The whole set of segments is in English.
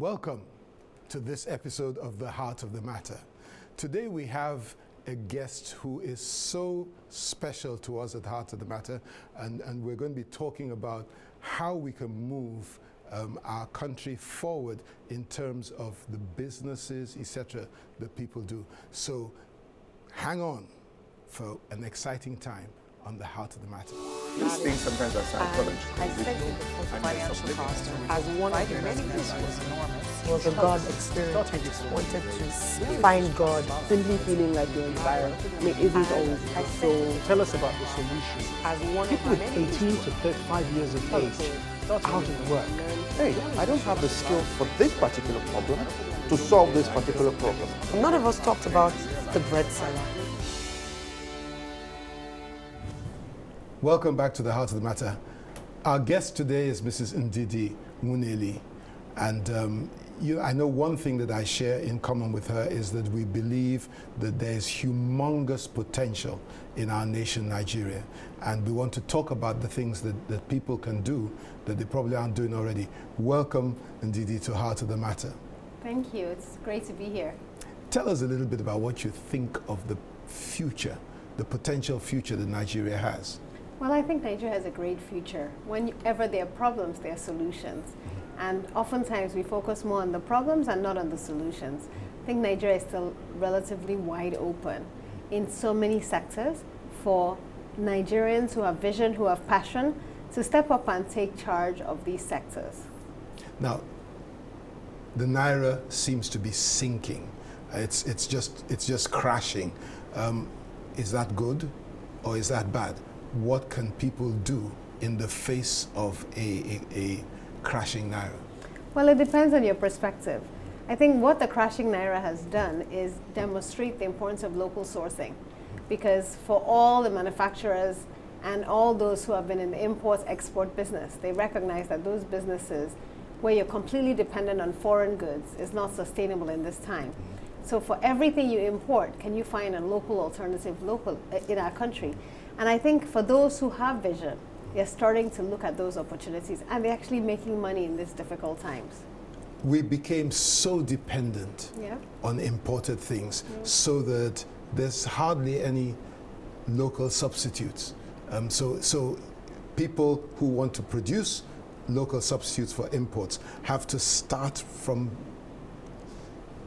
Welcome to this episode of The Heart of the Matter. Today we have a guest who is so special to us at The Heart of the Matter, and we're going to be talking about how we can move our country forward in terms of the businesses, etc., that people do. So hang on for an exciting time on The Heart of the Matter. These things sometimes are psychological. I said to the financial cost as one of the investments was a God experience. I just wanted to find God. Simply feeling like you're inspired isn't always so. Tell us about the solution. As one People of with many 18 to 35 years of age out of work. Hey, I don't have the skills for this particular problem to solve this particular problem. None of us talked about the bread seller. Welcome back to The Heart of the Matter. Our guest today is Mrs. Ndidi Nwuneli, and I know one thing that I share in common with her is that we believe that there is humongous potential in our nation, Nigeria, and we want to talk about the things that people can do that they probably aren't doing already. Welcome, Ndidi, to Heart of the Matter. Thank you. It's great to be here. Tell us a little bit about what you think of the future, the potential future that Nigeria has. Well, I think Nigeria has a great future. Whenever there are problems, there are solutions. And oftentimes we focus more on the problems and not on the solutions. I think Nigeria is still relatively wide open in so many sectors for Nigerians who have vision, who have passion, to step up and take charge of these sectors. Now, the Naira seems to be sinking. It's just crashing. Is that good or is that bad? What can people do in the face of a crashing Naira? Well, it depends on your perspective. I think what the crashing Naira has done is demonstrate the importance of local sourcing, because for all the manufacturers and all those who have been in the import-export business, they recognize that those businesses where you're completely dependent on foreign goods is not sustainable in this time. So for everything you import, can you find a local alternative in our country? And I think for those who have vision, they're starting to look at those opportunities, and they're actually making money in these difficult times. We became so dependent on imported things, so that there's hardly any local substitutes. So people who want to produce local substitutes for imports have to start from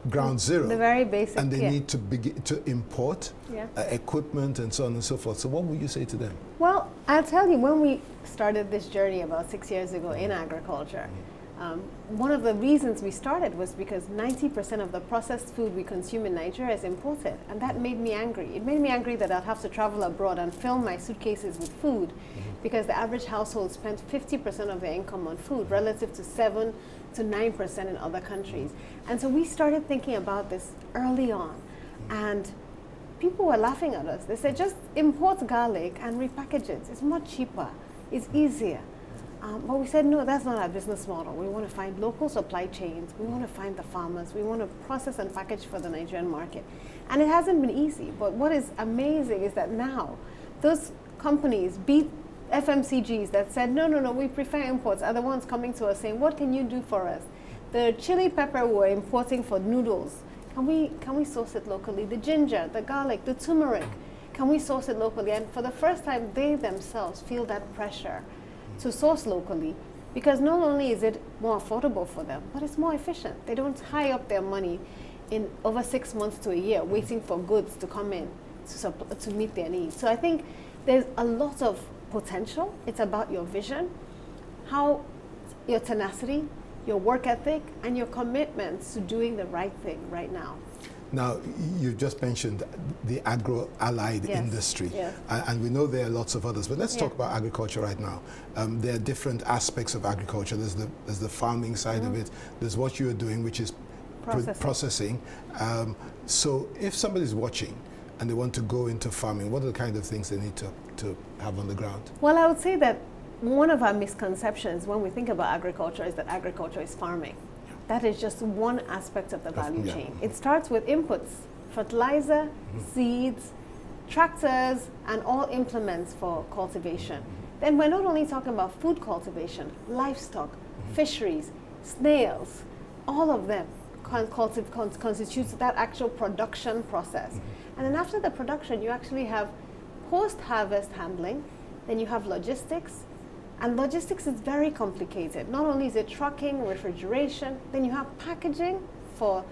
ground zero. The very basic, and they need to begin to import equipment and so on and so forth. So what would you say to them? Well, I'll tell you, when we started this journey about 6 years ago in agriculture, one of the reasons we started was because 90% of the processed food we consume in Nigeria is imported, and that made me angry. It made me angry that I'd have to travel abroad and fill my suitcases with food, because the average household spent 50% of their income on food relative to 7 to 9% in other countries. And so we started thinking about this early on, and people were laughing at us. They said, just import garlic and repackage it. It's much cheaper. It's easier. But we said, no, that's not our business model. We want to find local supply chains. We want to find the farmers. We want to process and package for the Nigerian market. And it hasn't been easy. But what is amazing is that now those companies beat FMCGs that said, no, we prefer imports, are the ones coming to us saying, what can you do for us? The chili pepper we're importing for noodles, can we source it locally? The ginger, the garlic, the turmeric, can we source it locally? And for the first time, they themselves feel that pressure to source locally, because not only is it more affordable for them, but it's more efficient. They don't tie up their money in over 6 months to a year waiting for goods to come in to meet their needs. So I think there's a lot of potential. It's about your vision, how your tenacity, your work ethic, and your commitments to doing the right thing right now. Now, you just mentioned the agro-allied industry, and we know there are lots of others, but let's talk about agriculture right now. There are different aspects of agriculture. There's the farming side of it. There's what you're doing, which is processing. So if somebody's watching and they want to go into farming, what are the kind of things they need to have on the ground? Well, I would say that one of our misconceptions when we think about agriculture is that agriculture is farming. That is just one aspect of the value chain. It starts with inputs, fertilizer, seeds, tractors, and all implements for cultivation. Then we're not only talking about food cultivation, livestock, fisheries, snails, all of them constitutes that actual production process. And then after the production, you actually have post-harvest handling, then you have logistics, and logistics is very complicated. Not only is it trucking, refrigeration, then you have packaging for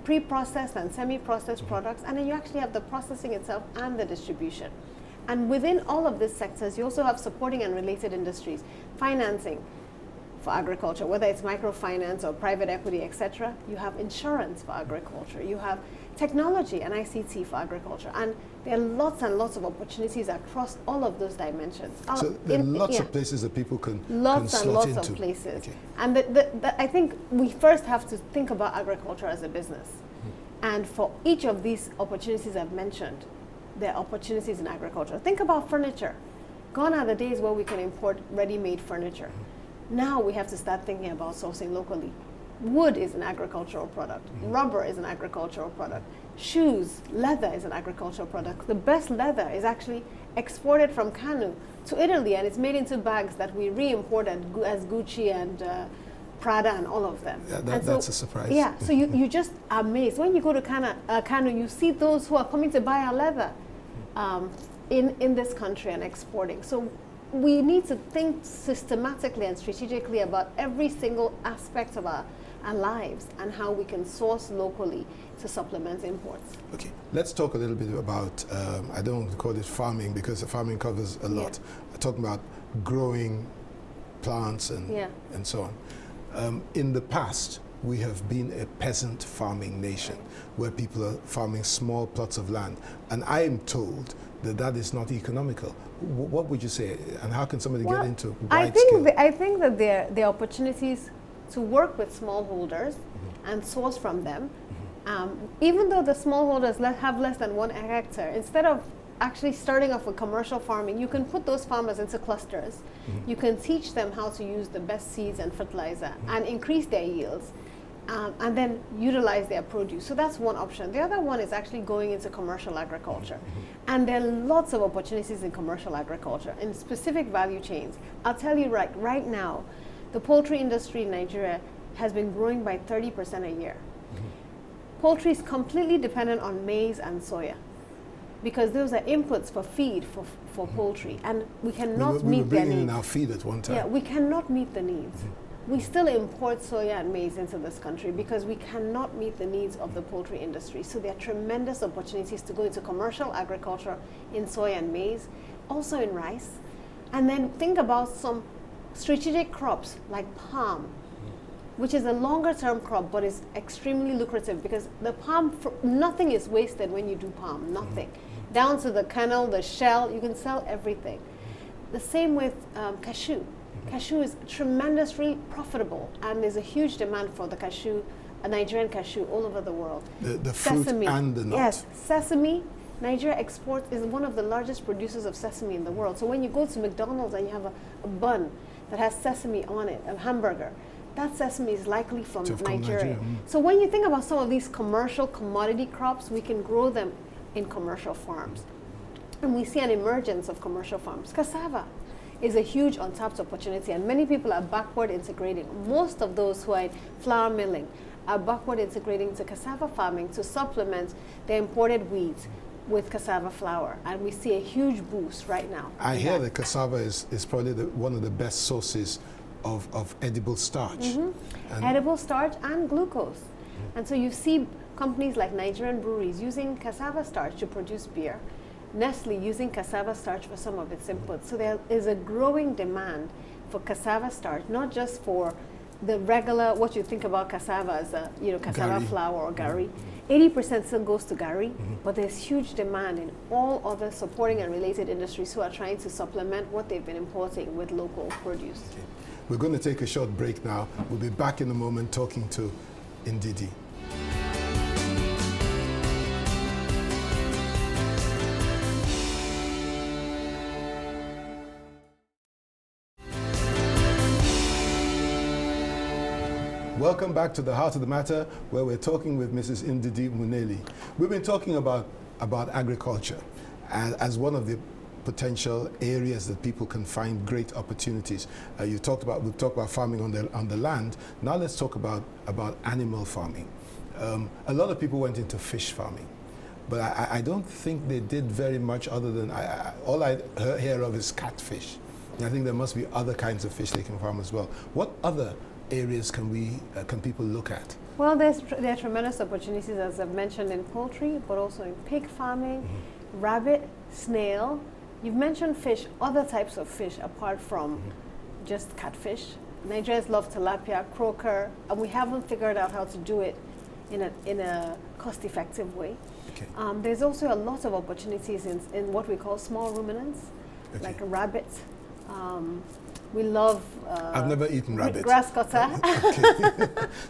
pre-processed and semi-processed products, and then you actually have the processing itself and the distribution. And within all of these sectors, you also have supporting and related industries, financing for agriculture, whether it's microfinance or private equity, etc. You have insurance for agriculture. You have technology and ICT for agriculture. And there are lots and lots of opportunities across all of those dimensions. So there are lots of places that people can lots slot and lots into. of places. Okay. And I think we first have to think about agriculture as a business. And for each of these opportunities I've mentioned, there are opportunities in agriculture. Think about furniture. Gone are the days where we can import ready-made furniture. Now we have to start thinking about sourcing locally. Wood is an agricultural product. Rubber is an agricultural product. Shoes, leather is an agricultural product. The best leather is actually exported from Kanu to Italy, and it's made into bags that we re-import as Gucci and Prada and all of them. Yeah, that's a surprise. Yeah, so you just are amazed. When you go to Kanu, you see those who are coming to buy our leather in this country and exporting. So we need to think systematically and strategically about every single aspect of our lives and how we can source locally to supplement imports. Okay, let's talk a little bit about, I don't want to call it farming because farming covers a lot. I'm talking about growing plants and so on. In the past, we have been a peasant farming nation where people are farming small plots of land. And I am told that that is not economical. What would you say? And how can somebody get into wide scale? I think that there are opportunities to work with smallholders and source from them. Even though the smallholders have less than 1 hectare, instead of actually starting off with commercial farming, you can put those farmers into clusters. You can teach them how to use the best seeds and fertilizer and increase their yields. And then utilize their produce. So that's one option. The other one is actually going into commercial agriculture. And there are lots of opportunities in commercial agriculture, in specific value chains. I'll tell you right now, the poultry industry in Nigeria has been growing by 30% a year. Poultry is completely dependent on maize and soya because those are inputs for feed for poultry, and we cannot meet their needs. We were bringing in our feed at one time. Yeah, we cannot meet the needs. We still import soya and maize into this country because we cannot meet the needs of the poultry industry. So there are tremendous opportunities to go into commercial agriculture in soya and maize, also in rice. And then think about some strategic crops like palm, which is a longer term crop but is extremely lucrative because the palm, nothing is wasted when you do palm, nothing. Down to the kernel, the shell, you can sell everything. The same with cashew. Cashew is tremendously profitable, and there's a huge demand for the cashew, a Nigerian cashew, all over the world. The fruit and the nut. Yes, sesame. Nigeria exports is one of the largest producers of sesame in the world. So when you go to McDonald's and you have a bun that has sesame on it, a hamburger, that sesame is likely from Nigeria. So when you think about some of these commercial commodity crops, we can grow them in commercial farms. And we see an emergence of commercial farms. Cassava is a huge untapped opportunity, and many people are backward integrating. Most of those who are in flour milling are backward integrating to cassava farming to supplement their imported weeds with cassava flour, and we see a huge boost right now. I hear that cassava is probably one of the best sources of edible starch. Edible starch and glucose. And so you see companies like Nigerian breweries using cassava starch to produce beer, Nestle using cassava starch for some of its inputs. So there is a growing demand for cassava starch, not just for the regular, what you think about cassava as a, cassava Gari. flour or gari. 80% still goes to gari, but there's huge demand in all other supporting and related industries who are trying to supplement what they've been importing with local produce. Okay. We're going to take a short break now. We'll be back in a moment talking to Ndidi. Welcome back to the Heart of the Matter, where we're talking with Mrs. Ndidi Nwuneli. We've been talking about agriculture as one of the potential areas that people can find great opportunities. We've talked about farming on the land. Now let's talk about animal farming. A lot of people went into fish farming, but I don't think they did very much other than all I hear of is catfish. And I think there must be other kinds of fish they can farm as well. What other areas can people look at? Well, there are tremendous opportunities, as I've mentioned, in poultry, but also in pig farming, rabbit, snail. You've mentioned fish, other types of fish apart from just catfish. Nigerians love tilapia, croaker, and we haven't figured out how to do it in a cost-effective way. Okay. There's also a lot of opportunities in what we call small ruminants, like a rabbit. We love I've never eaten rabbit. Grass cutter,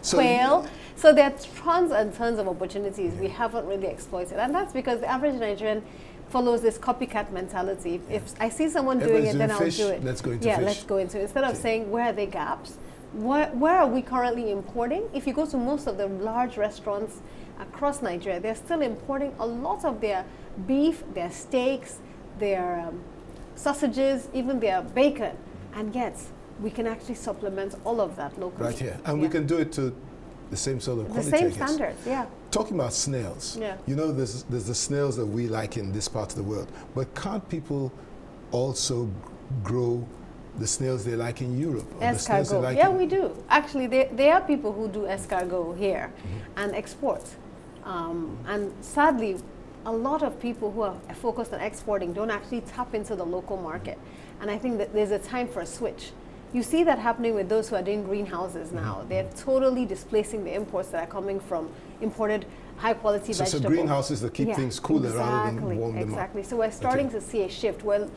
So quail. So there are tons and tons of opportunities we haven't really exploited. And that's because the average Nigerian follows this copycat mentality. If I see someone doing it, then I'll do it. Let's go into yeah, fish. let's go into it. Instead of saying, where are the gaps? Where are we currently importing? If you go to most of the large restaurants across Nigeria, they're still importing a lot of their beef, their steaks, their sausages, even their bacon. And yet, we can actually supplement all of that locally. Right here. And we can do it to the same sort of quality, the same I guess. standards, yeah. Talking about snails, you know, there's the snails that we like in this part of the world, but can't people also grow the snails they like in Europe? Or the snails they Escargot, like yeah, we do. Actually, there are people who do escargot here and export. And sadly, a lot of people who are focused on exporting don't actually tap into the local market. And I think that there's a time for a switch. You see that happening with those who are doing greenhouses now. They're totally displacing the imports that are coming from imported high-quality vegetables. So greenhouses that keep things cooler rather than warm them up. Exactly. So we're starting to see a shift where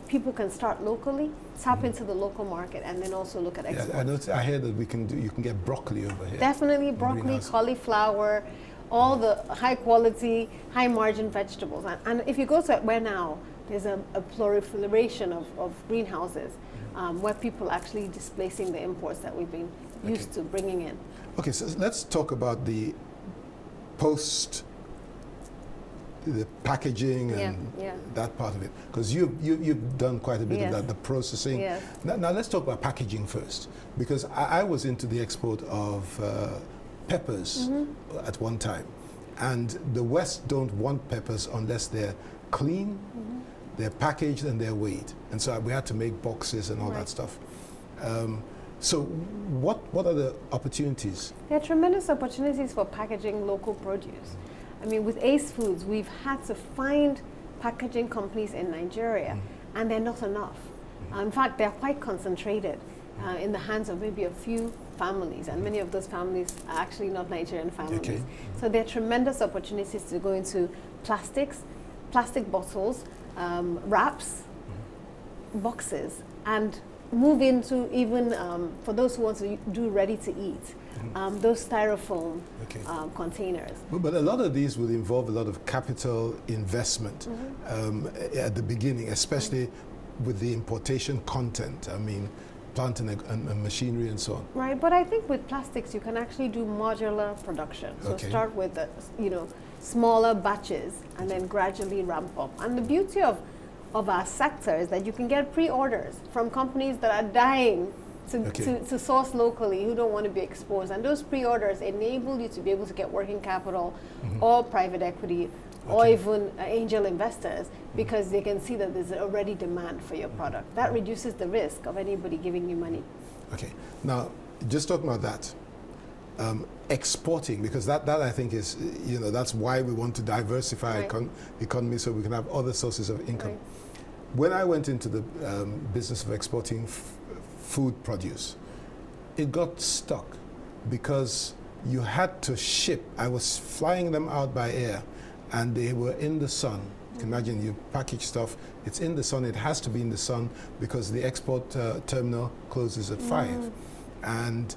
people can start locally, tap into the local market, and then also look at export. I hear that you can get broccoli over here. Definitely broccoli, cauliflower, all the high-quality, high-margin vegetables. And if you go to where now, there's a proliferation of greenhouses where people are actually displacing the imports that we've been used to bringing in. Okay, so let's talk about the the packaging and that part of it, because you've done quite a bit of that, the processing. Yes. Now let's talk about packaging first, because I was into the export of peppers at one time, and the West don't want peppers unless they're clean, they're packaged, and they're weighed, and so we had to make boxes and all that stuff. So what are the opportunities? There are tremendous opportunities for packaging local produce. I mean, with Ace Foods, we've had to find packaging companies in Nigeria, and they're not enough. In fact, they're quite concentrated in the hands of maybe a few families, and many of those families are actually not Nigerian families. Okay. So there are tremendous opportunities to go into plastics, plastic bottles, wraps, boxes, and move into even, for those who want to do ready to eat, those styrofoam containers. But a lot of these will involve a lot of capital investment at the beginning, especially with the importation content. I mean, plant and machinery and so on. Right, but I think with plastics you can actually do modular production. So start with the, smaller batches and then gradually ramp up. And the beauty of our sector is that you can get pre-orders from companies that are dying to source locally, who don't want to be exposed. And those pre-orders enable you to be able to get working capital or private equity or even angel investors, because they can see that there's already demand for your product. That reduces the risk of anybody giving you money. Okay. Now, just talking about that, exporting, because that I think is, that's why we want to diversify economy so we can have other sources of income. Right. When I went into the business of exporting food produce, it got stuck because you had to ship. I was flying them out by air, and they were in the sun. You can imagine, you package stuff, it's in the sun, it has to be in the sun because the export terminal closes at 5. And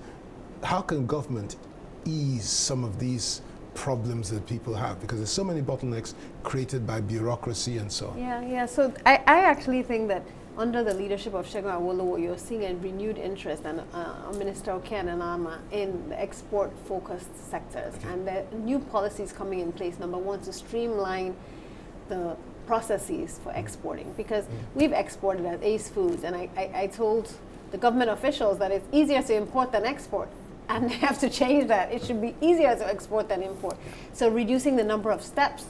how can government ease some of these problems that people have? Because there's so many bottlenecks created by bureaucracy and so on. Yeah. So I actually think that under the leadership of Segun Awolowo, you're seeing a renewed interest and Minister Oke Anama in the export-focused sectors. And there are new policies coming in place. Number one, to streamline the processes for exporting, because we've exported as Ace Foods, and I told the government officials that it's easier to import than export, and they have to change that. It should be easier to export than import. So reducing the number of steps,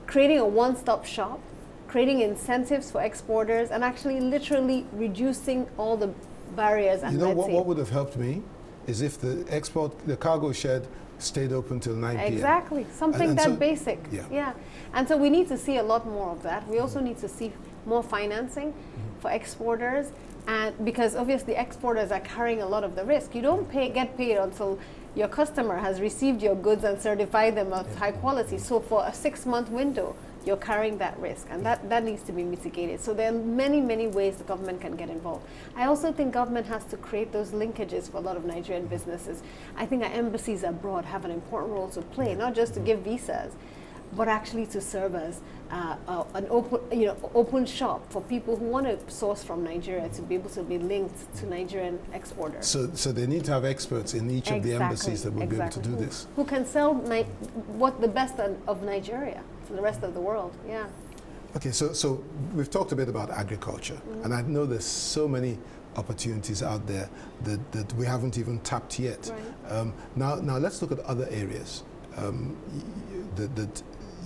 creating a one-stop shop, creating incentives for exporters, and actually literally reducing all the barriers and red tape. What would have helped me is if the cargo shed stayed open till 9 p.m. Exactly, something And that so- basic. Yeah. And so we need to see a lot more of that. We also need to see more financing for exporters, and because obviously exporters are carrying a lot of the risk. You don't get paid until your customer has received your goods and certified them as high quality. So for a 6-month window, you're carrying that risk, and that needs to be mitigated. So there are many, many ways the government can get involved. I also think government has to create those linkages for a lot of Nigerian businesses. I think our embassies abroad have an important role to play, not just to give visas, but actually to serve as an open shop for people who want to source from Nigeria to be able to be linked to Nigerian exporters. So they need to have experts in each of the embassies that will be able to do this. Who can sell what the best of Nigeria to the rest of the world, yeah. Okay, so we've talked a bit about agriculture, and I know there's so many opportunities out there that we haven't even tapped yet. Right. Now let's look at other areas.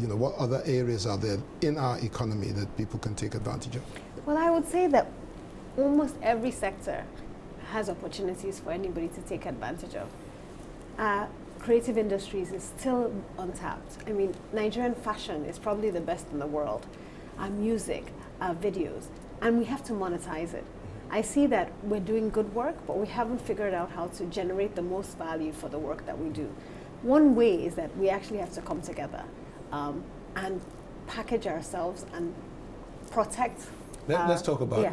What other areas are there in our economy that people can take advantage of? Well, I would say that almost every sector has opportunities for anybody to take advantage of. Creative industries is still untapped. I mean, Nigerian fashion is probably the best in the world. Our music, our videos, and we have to monetize it. I see that we're doing good work, but we haven't figured out how to generate the most value for the work that we do. One way is that we actually have to come together and package ourselves and protect. Let's talk about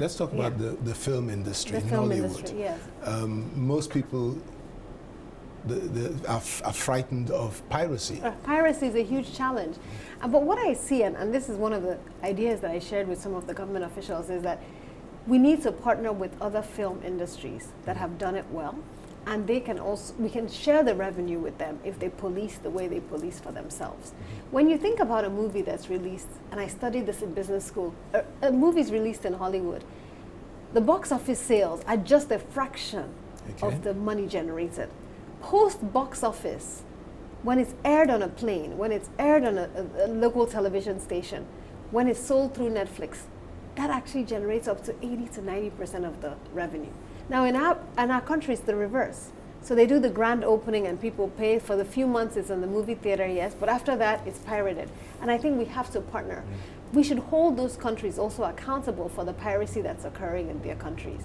the film industry in Hollywood. Industry, yes. Most people are frightened of piracy. Piracy is a huge challenge. But what I see, and this is one of the ideas that I shared with some of the government officials, is that we need to partner with other film industries that have done it well, and we can share the revenue with them if they police the way they police for themselves. When you think about a movie that's released, and I studied this in business school, movies released in Hollywood, the box office sales are just a fraction of the money generated. Post box office, when it's aired on a plane, when it's aired on a local television station, when it's sold through Netflix, that actually generates up to 80 to 90% of the revenue. Now in our country, it's the reverse. So they do the grand opening and people pay for the few months it's in the movie theater, yes, but after that it's pirated. And I think we have to partner. We should hold those countries also accountable for the piracy that's occurring in their countries.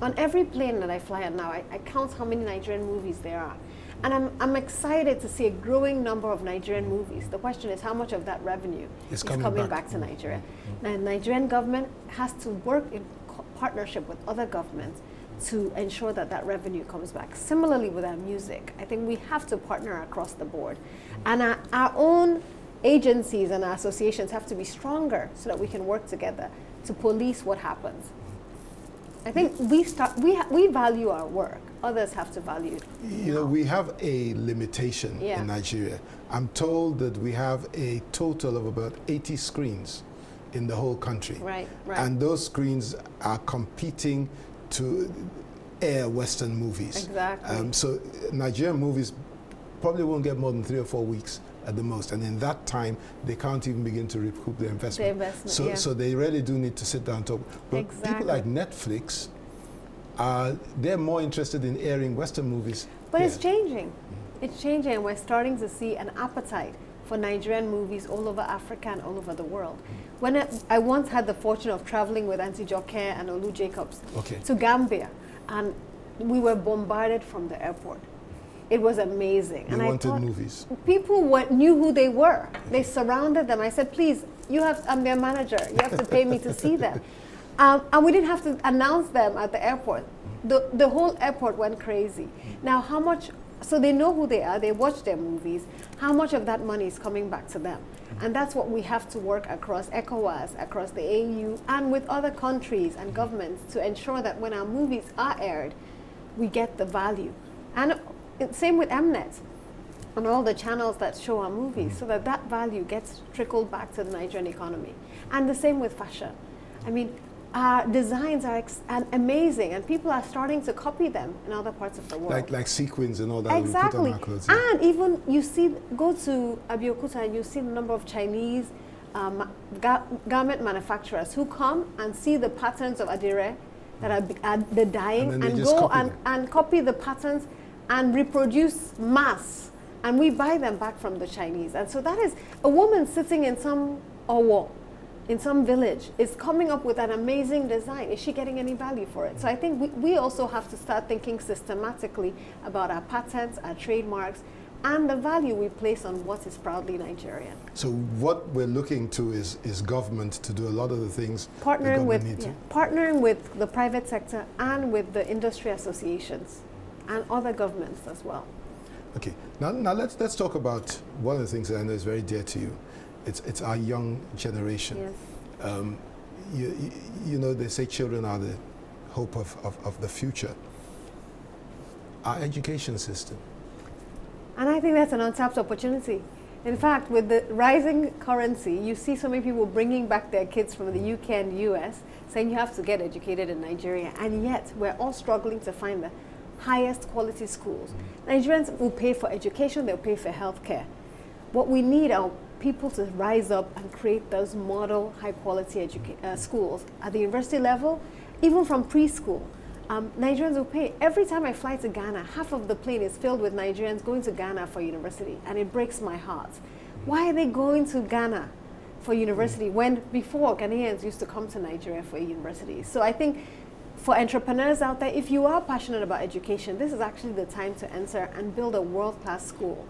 On every plane that I fly on now, I count how many Nigerian movies there are. And I'm excited to see a growing number of Nigerian movies. The question is how much of that revenue is coming back to Nigeria. Now, the Nigerian government has to work in partnership with other governments to ensure that that revenue comes back. Similarly with our music, I think we have to partner across the board. And our own agencies and our associations have to be stronger so that we can work together to police what happens. I think we value our work. Others have to value it. We have a limitation in Nigeria. I'm told that we have a total of about 80 screens in the whole country. Right. And those screens are competing to air Western movies. Exactly. So Nigerian movies probably won't get more than 3 or 4 weeks at the most, and in that time they can't even begin to recoup their investment. So they really do need to sit down and talk. But people like Netflix, they're more interested in airing Western movies. But it's changing. It's changing, and we're starting to see an appetite for Nigerian movies all over Africa and all over the world. When I once had the fortune of traveling with Auntie Joke and Olu Jacobs to Gambia, and we were bombarded from the airport. It was amazing. They wanted movies. People knew who they were. They surrounded them. I said, please, I'm their manager. You have to pay me to see them. And we didn't have to announce them at the airport. The whole airport went crazy. Now, how much, so they know who they are, they watch their movies, how much of that money is coming back to them? And that's what we have to work across ECOWAS, across the AU, and with other countries and governments to ensure that when our movies are aired, we get the value. And same with Mnet. on all the channels that show our movies, so that that value gets trickled back to the Nigerian economy. And the same with fashion. I mean, our designs are amazing, and people are starting to copy them in other parts of the world. Like sequins and all that. Exactly. We put on our clothes, yeah. And even you see, go to Abeokuta and you see the number of Chinese garment manufacturers who come and see the patterns of Adire that are the dyeing, and go and copy the patterns and reproduce mass. And we buy them back from the Chinese. And so that is a woman sitting in some Owo, in some village, is coming up with an amazing design. Is she getting any value for it? So I think we also have to start thinking systematically about our patents, our trademarks, and the value we place on what is proudly Nigerian. So what we're looking to is government to do a lot of the things partnering with the private sector and with the industry associations and other governments as well. Okay, now let's talk about one of the things that I know is very dear to you. It's our young generation. Yes. You know, they say children are the hope of the future. Our education system. And I think that's an untapped opportunity. In fact, with the rising currency, you see so many people bringing back their kids from the UK and US, saying you have to get educated in Nigeria. And yet, we're all struggling to find the highest quality schools. Nigerians will pay for education, they'll pay for healthcare. What we need are people to rise up and create those model high quality schools at the university level, even from preschool. Nigerians will pay. Every time I fly to Ghana, half of the plane is filled with Nigerians going to Ghana for university, and it breaks my heart. Why are they going to Ghana for university when before Ghanaians used to come to Nigeria for university? So I think for entrepreneurs out there, if you are passionate about education, this is actually the time to enter and build a world-class school.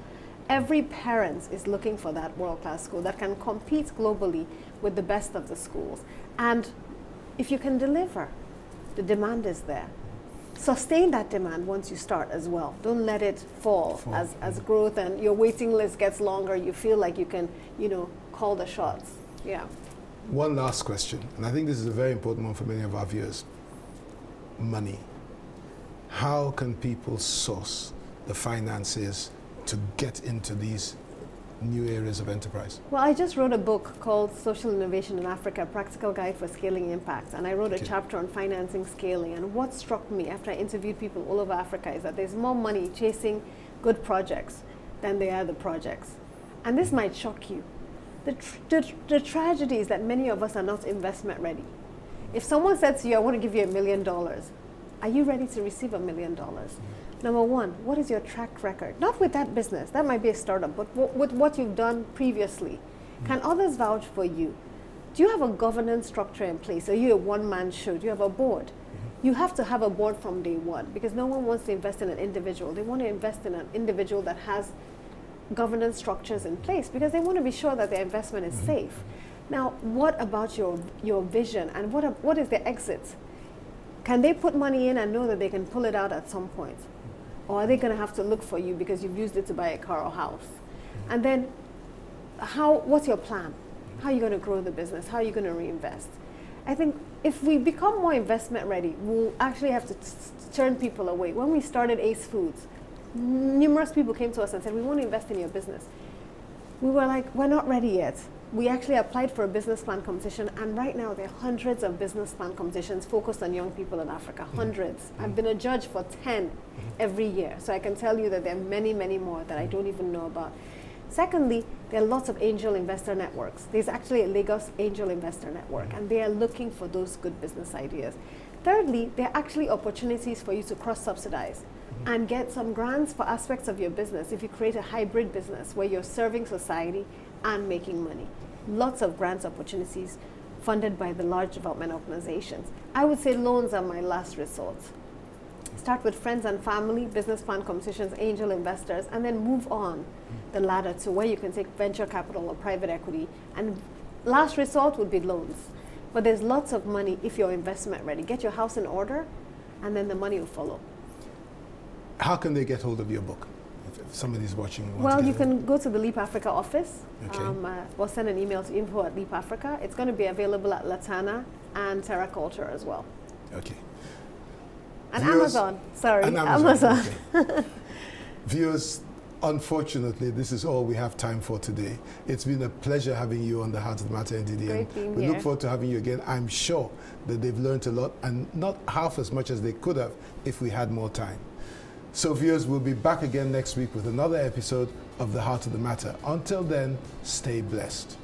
Every parent is looking for that world-class school that can compete globally with the best of the schools. And if you can deliver, the demand is there. Sustain that demand once you start as well. Don't let it fall. As growth and your waiting list gets longer, you feel like you can, call the shots. Yeah. One last question, and I think this is a very important one for many of our viewers. Money. How can people source the finances to get into these new areas of enterprise? Well, I just wrote a book called Social Innovation in Africa, Practical Guide for Scaling Impact. And I wrote a chapter on financing scaling. And what struck me after I interviewed people all over Africa is that there's more money chasing good projects than there are the projects. And this might shock you. The tragedy is that many of us are not investment ready. If someone said to you, I want to give you $1 million, are you ready to receive $1 million? Number one, what is your track record? Not with that business, that might be a startup, but with what you've done previously. Can others vouch for you? Do you have a governance structure in place? Are you a one-man show? Do you have a board? You have to have a board from day one, because no one wants to invest in an individual. They want to invest in an individual that has governance structures in place, because they want to be sure that their investment is safe. Now, what about your vision, and what is the exit? Can they put money in and know that they can pull it out at some point? Or are they going to have to look for you because you've used it to buy a car or house? And then, what's your plan? How are you going to grow the business? How are you going to reinvest? I think if we become more investment ready, we'll actually have to turn people away. When we started Ace Foods, numerous people came to us and said, we want to invest in your business. We were like, we're not ready yet. We actually applied for a business plan competition, and right now there are hundreds of business plan competitions focused on young people in Africa, hundreds. I've been a judge for 10 every year, so I can tell you that there are many, many more that I don't even know about. Secondly, there are lots of angel investor networks. There's actually a Lagos Angel Investor Network, and they are looking for those good business ideas. Thirdly, there are actually opportunities for you to cross-subsidize and get some grants for aspects of your business if you create a hybrid business where you're serving society and making money. Lots of grants opportunities funded by the large development organizations. I would say loans are my last resort. Start with friends and family, business plan competitions, angel investors, and then move on the ladder to where you can take venture capital or private equity. And last resort would be loans. But there's lots of money if you're investment ready. Get your house in order, and then the money will follow. How can they get hold of your book? If somebody's watching. Well, you can go to the Leap Africa office. Okay. Or send an email to info@Leap Africa. It's going to be available at Latana and Terra Culture as well. Okay. And Viewers, Amazon. Sorry, and Amazon. Okay. Viewers, Unfortunately, this is all we have time for today. It's been a pleasure having you on the Heart of the Matter, Ndidi. Great being we here. look forward to having you again. I'm sure that they've learned a lot, and not half as much as they could have if we had more time. So viewers, we'll be back again next week with another episode of the Heart of the Matter. Until then, stay blessed.